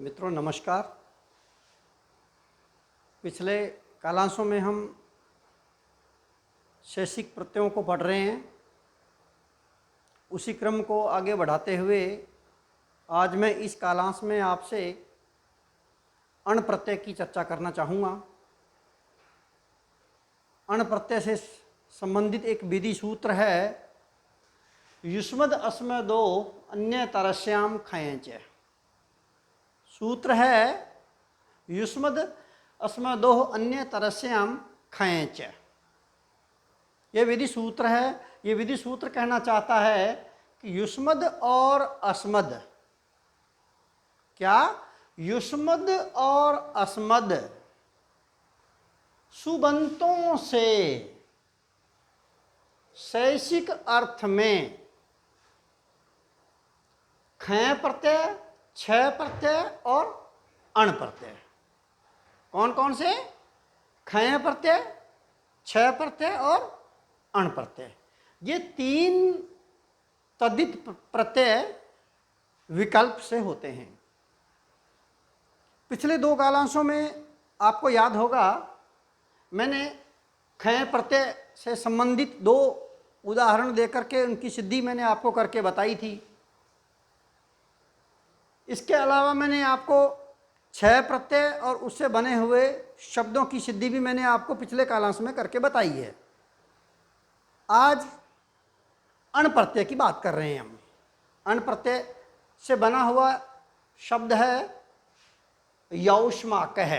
मित्रों नमस्कार। पिछले कालांशों में हम शैसिक प्रत्ययों को पढ़ रहे हैं। उसी क्रम को आगे बढ़ाते हुए आज मैं इस कालांश में आपसे अण प्रत्यय की चर्चा करना चाहूँगा। अण प्रत्यय से संबंधित एक विधि सूत्र है युष्मद् अस्मदो अन्य तरस्याम खयंच। सूत्र है युष्मद् अस्मदो अन्य तरस्याम खयंच। ये विधि सूत्र है। ये विधि सूत्र कहना चाहता है कि युष्मद् और अस्मद्, क्या युष्मद् और अस्मद् सुबंतों से शैसिक अर्थ में खय प्रत्यय, छ प्रत्यय और अण प्रत्यय, कौन कौन से? खय प्रत्यय, छ प्रत्यय और अण प्रत्यय। ये तीन तद्धित प्रत्यय विकल्प से होते हैं। पिछले दो कालांशों में आपको याद होगा मैंने खय प्रत्यय से संबंधित दो उदाहरण देकर के उनकी सिद्धि मैंने आपको करके बताई थी। इसके अलावा मैंने आपको छ प्रत्यय और उससे बने हुए शब्दों की सिद्धि भी मैंने आपको पिछले कालांश में करके बताई है। आज अण प्रत्यय की बात कर रहे हैं हम। अण प्रत्यय से बना हुआ शब्द है यौष्माकः।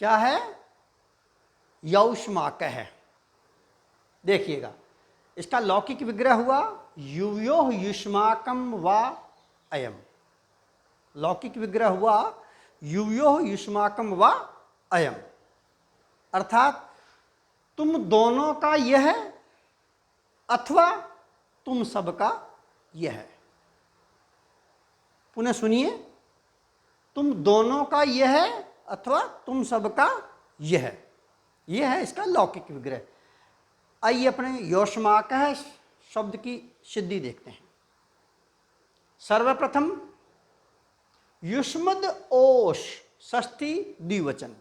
क्या है? यौष्माकः। देखिएगा, इसका लौकिक विग्रह हुआ युवयोः युष्माकं वा अयम्। लौकिक विग्रह हुआ युवयोः युष्माकं वा अयम्, अर्थात तुम दोनों का यह अथवा तुम सबका यह। पुनः सुनिए, तुम दोनों का यह अथवा तुम सबका यह। यह है इसका लौकिक विग्रह। आइए अपने यौष्माकः शब्द की सिद्धि देखते हैं। सर्वप्रथम युष्मद् ओष षष्ठी द्विवचन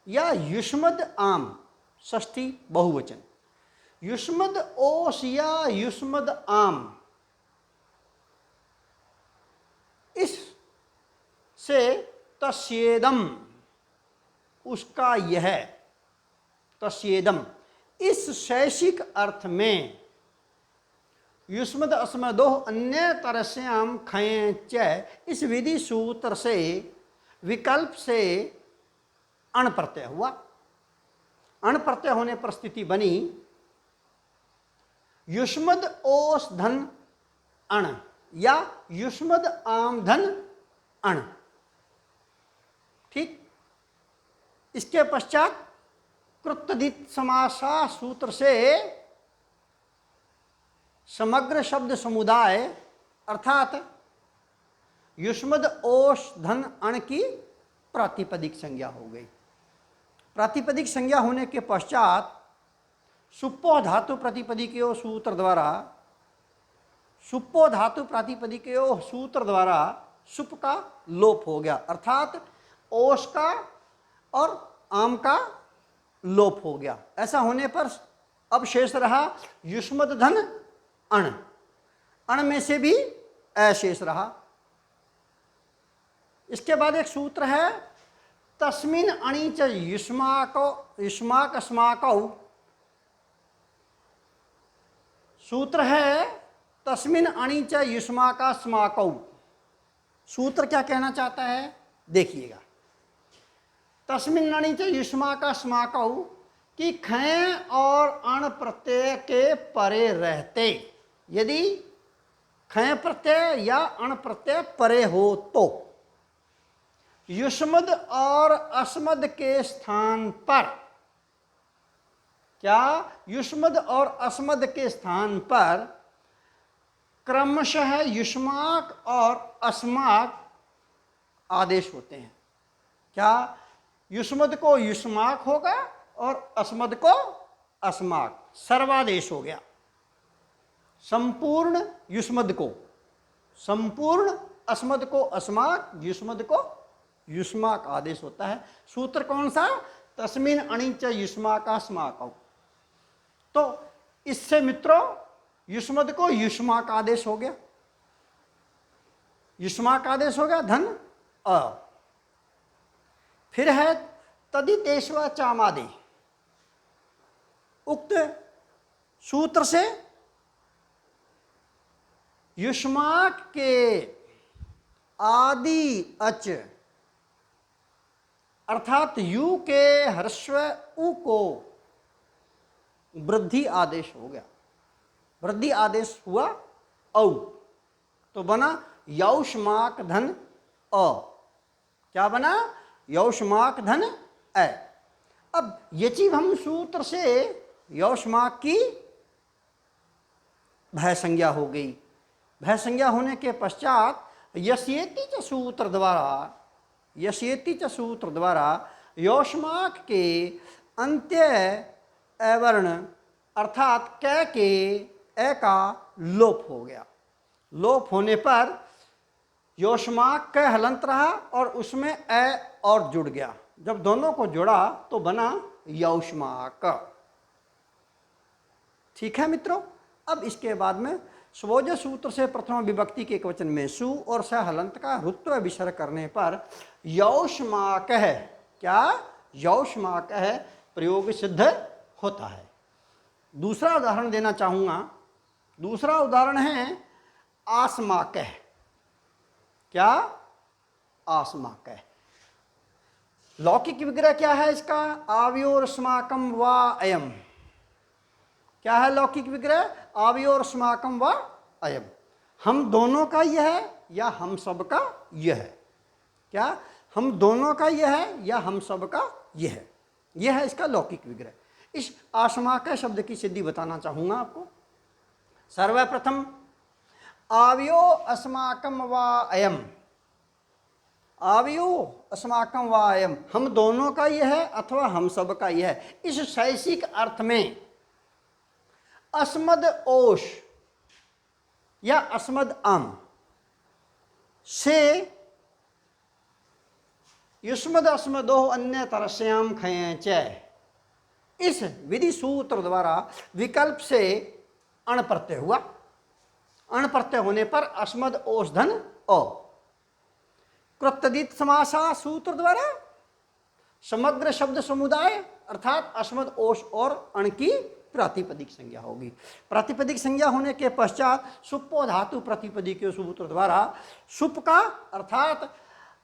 या युष्मद् आम षष्ठी बहुवचन। युष्मद् ओष या युष्मद् आम, इस से तस्येदम, उसका यह, तस्येदम, इस शैसिक अर्थ में युष्मद् अस्मदोः अन्य तरस्याम खयंच, इस विधि सूत्र से विकल्प से अण प्रत्यय हुआ। अण प्रत्यय होने पर स्थिति बनी युष्मद् ओष धन अण या युष्मद् आम धन अण। ठीक। इसके पश्चात कृत्तधित समासा सूत्र से समग्र शब्द समुदाय अर्थात युष्मद् ओष धन अण की प्रातिपदिक संज्ञा हो गई। प्रातिपदिक संज्ञा होने के पश्चात सुप्पो धातु प्रतिपदिकयो सूत्र द्वारा, सुप्पो धातु प्रातिपदिकयो सूत्र द्वारा सुप का लोप हो गया, अर्थात ओष का और आम का लोप हो गया। ऐसा होने पर अब शेष रहा युष्मद् धन अण। अण में से भी अशेष रहा। इसके बाद एक सूत्र है तस्मिन् अणि च युष्माको युष्माक अस्माकौ। सूत्र है तस्मिन् अणि च युष्माका स्माकौ। सूत्र क्या कहना चाहता है? देखिएगा, तस्मिन् अणि च युष्माका स्माकौ कि खय और अण प्रत्यय के परे रहते, यदि खय प्रत्यय या अण प्रत्यय परे हो तो युष्मद् और अस्मद् के स्थान पर, क्या युष्मद् और अस्मद् के स्थान पर क्रमशः युष्माक और अस्माक आदेश होते हैं। क्या युष्मद् को युष्माक होगा और अस्मद् को अस्माक, सर्वादेश हो गया। संपूर्ण युष्मद् को संपूर्ण अस्मद को अस्माक, युष्मद को युष्माक आदेश होता है। सूत्र कौन सा? तस्मिन अणिच युष्माका स्माकौ। तो इससे मित्रों युष्मद को युष्माक आदेश हो गया, युष्माक आदेश हो गया धन अ। फिर है तदितेश्व चामादि। उक्त सूत्र से युष्माक के आदि अच अर्थात यू के ह्रस्व उ को वृद्धि आदेश हो गया। वृद्धि आदेश हुआ औ, तो बना यौष्माक धन अ। क्या बना? यौष्माक धन अ। अब यचिभम सूत्र से यौष्माक की भय संज्ञा हो गई। भय संज्ञा होने के पश्चात यस्येति च सूत्र द्वारा, यस्येति च सूत्र द्वारा यौष्माक के अंत्य अवर्ण अर्थात क के ए का लोप हो गया। लोप होने पर यौष्माक क हलंत रहा और उसमें ए और जुड़ गया। जब दोनों को जोड़ा तो बना यौष्माक। ठीक है मित्रों। अब इसके बाद में स्वोज सूत्र से प्रथम विभक्ति के एकवचन में सु और स हलंत का ऋत्व विसर्ग करने पर यौष्माक है। क्या? यौष्माक है प्रयोग सिद्ध होता है। दूसरा उदाहरण देना चाहूंगा। दूसरा उदाहरण है आस्माक। क्या? आस्माक। लौकिक विग्रह क्या है इसका? आवयोरस्माकम वा अयम। क्या है लौकिक विग्रह? आवयोरस्माकम वा अयम। हम दोनों का यह है या हम सब का यह है। क्या? हम दोनों का यह है या हम सब का यह है। यह है इसका लौकिक विग्रह। इस आस्माक शब्द की सिद्धि बताना चाहूंगा आपको। सर्वप्रथम आवयो अस्माकम वा अयम। आवयो अस्माकम वा अयम, हम दोनों का यह है अथवा हम सब का यह है। इस शैसिक अर्थ में अस्मद ओष या अस्मद अम से युष्मद अस्मदो अन्य तरस्याम खयच, इस विधि सूत्र द्वारा विकल्प से अण प्रत्यय हुआ। अण प्रत्यय होने पर अस्मद ओष धन ओ। कृतदित समासा सूत्र द्वारा समग्र शब्द समुदाय अर्थात अस्मद ओष और अण की प्रातिपदिक संज्ञा होगी। प्रातिपदिक संज्ञा होने के पश्चात सुप्पो धातु प्रातिपदिक के सूत्र द्वारा सुप का अर्थात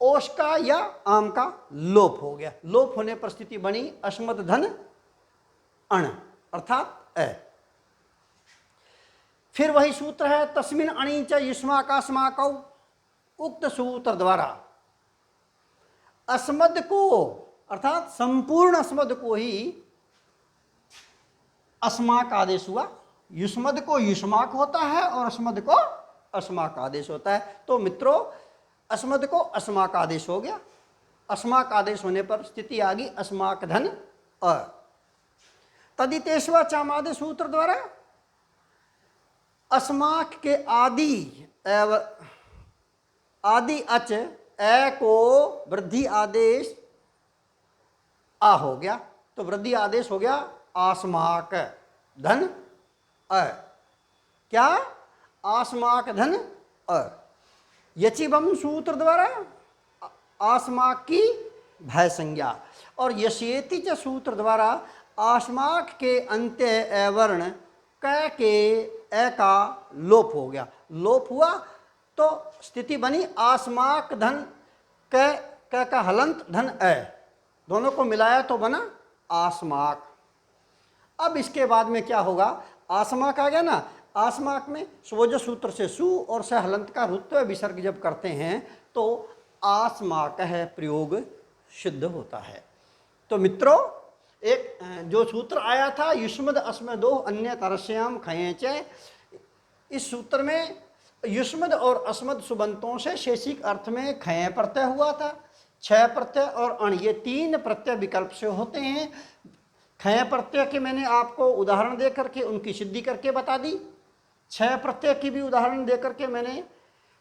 ओष का या आम का लोप हो गया। लोप होने पर स्थिति बनी अस्मद धन अण अर्थात ए। फिर वही सूत्र है तस्मिन अणि च युष्माकास्माकौ। उक्त सूत्र द्वारा अस्मद को अर्थात संपूर्ण अस्मद को ही अस्माक आदेश हुआ। युष्मद को युष्माक होता है और अस्मद को अस्माक आदेश होता है। तो मित्रों अस्मद को अस्माक आदेश हो गया। अस्माक आदेश होने पर स्थिति आ गई अस्माक धन अ। तदितेश्व चामादि सूत्र द्वारा अस्माक के आदि अच ए को वृद्धि आदेश आ हो गया। तो वृद्धि आदेश हो गया आस्माक धन अ। क्या? आस्माक धन अ। यचिबम सूत्र द्वारा आस्माक की भय संज्ञा और यशेति च सूत्र द्वारा आस्माक के अंत्य अवर्ण क के ए का लोप हो गया। लोप हुआ तो स्थिति बनी आस्माक धन क का हलंत धन ए, दोनों को मिलाया तो बना आस्माक। अब इसके बाद में क्या होगा? आस्माक आ गया ना। आस्माक में स्वोज सूत्र से सु और स हलंत का ऋत्व विसर्ग जब करते हैं तो आस्माक है प्रयोग सिद्ध होता है। तो मित्रों एक जो सूत्र आया था युष्मद अस्मदो अन्य तरस्याम खयेच, इस सूत्र में युष्मद और अस्मद सुबंतों से शेषिक अर्थ में खय प्रत्यय हुआ था। छह प्रत्यय और अण ये तीन प्रत्यय विकल्प से होते हैं। खय प्रत्यय के मैंने आपको उदाहरण दे करके उनकी सिद्धि करके बता दी। छह प्रत्यय की भी उदाहरण दे करके मैंने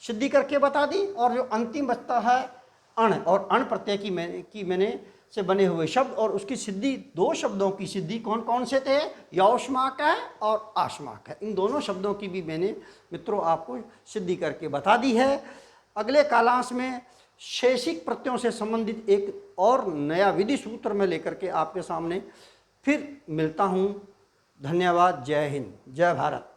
सिद्धि करके बता दी। और जो अंतिम बचता है अण, और अण प्रत्यय की मैंने से बने हुए शब्द और उसकी सिद्धि, दो शब्दों की सिद्धि कौन कौन से थे, यौष्माक है और आश्माक है। इन दोनों शब्दों की भी मैंने मित्रों आपको सिद्धि करके बता दी है। अगले कालांश में शेषिक प्रत्ययों से संबंधित एक और नया विधि सूत्र में लेकर के आपके सामने फिर मिलता हूँ। धन्यवाद। जय हिंद, जय भारत।